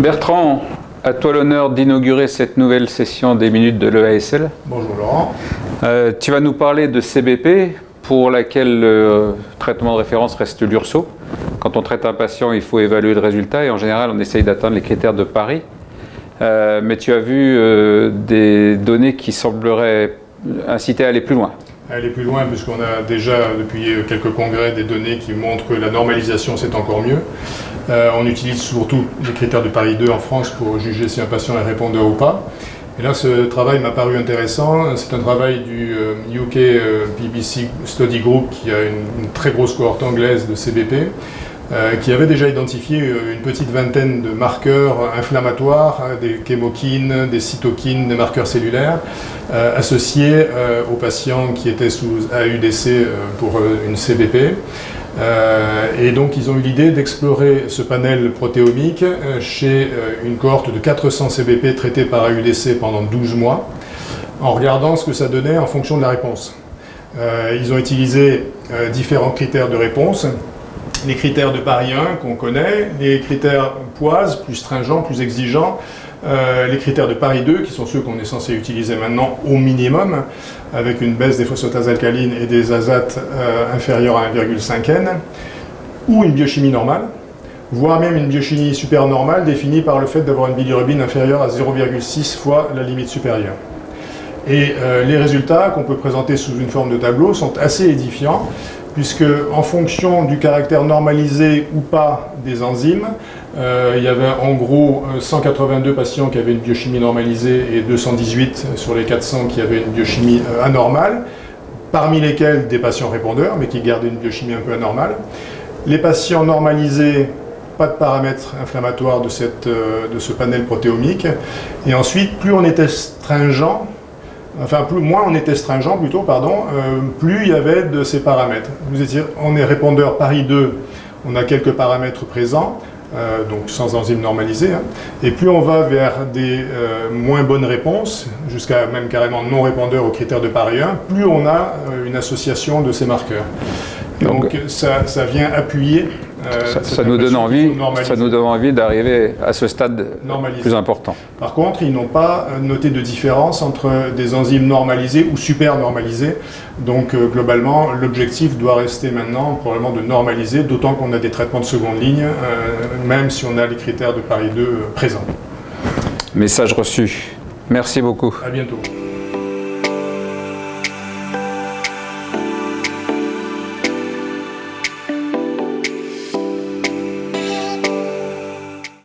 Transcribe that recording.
Bertrand, à toi l'honneur d'inaugurer cette nouvelle session des minutes de l'EASL. Bonjour Laurent. Tu vas nous parler de CBP, pour laquelle le traitement de référence reste l'URSO. Quand on traite un patient, il faut évaluer le résultat et en général, on essaye d'atteindre les critères de Paris. Mais tu as vu des données qui sembleraient inciter à aller plus loin. Aller plus loin, puisqu'on a déjà, depuis quelques congrès, des données qui montrent que la normalisation, c'est encore mieux. On utilise surtout les critères de Paris 2 en France pour juger si un patient est répondeur ou pas. Et là, ce travail m'a paru intéressant. C'est un travail du UK BBC Study Group, qui a une très grosse cohorte anglaise de CBP, qui avait déjà identifié une petite vingtaine de marqueurs inflammatoires, des chémokines, des cytokines, des marqueurs cellulaires, associés aux patients qui étaient sous AUDC pour une CBP. Et donc ils ont eu l'idée d'explorer ce panel protéomique chez une cohorte de 400 CBP traités par AUDC pendant 12 mois, en regardant ce que ça donnait en fonction de la réponse. Ils ont utilisé différents critères de réponse. Les critères de Paris 1 qu'on connaît, les critères POISE, plus stringents, plus exigeants, les critères de Paris 2 qui sont ceux qu'on est censé utiliser maintenant au minimum, avec une baisse des phosphatases alcalines et des azates inférieurs à 1,5 N, ou une biochimie normale, voire même une biochimie super normale définie par le fait d'avoir une bilirubine inférieure à 0,6 fois la limite supérieure. Et les résultats qu'on peut présenter sous une forme de tableau sont assez édifiants, puisque en fonction du caractère normalisé ou pas des enzymes, il y avait en gros 182 patients qui avaient une biochimie normalisée et 218 sur les 400 qui avaient une biochimie anormale, parmi lesquels des patients répondeurs, mais qui gardaient une biochimie un peu anormale. Les patients normalisés, pas de paramètres inflammatoires de ce panel protéomique. Et ensuite, plus on était stringent, moins on était stringent plutôt, plus il y avait de ces paramètres. On est répondeur Paris 2, on a quelques paramètres présents, donc sans enzyme normalisée, et plus on va vers des moins bonnes réponses, jusqu'à même carrément non répondeur aux critères de Paris 1, plus on a une association de ces marqueurs. Donc ça vient appuyer. Ça nous donne envie d'arriver à ce stade plus important. Par contre, ils n'ont pas noté de différence entre des enzymes normalisées ou super normalisées. Donc globalement, l'objectif doit rester maintenant probablement de normaliser, d'autant qu'on a des traitements de seconde ligne, même si on a les critères de Paris 2 présents. Message reçu. Merci beaucoup. À bientôt.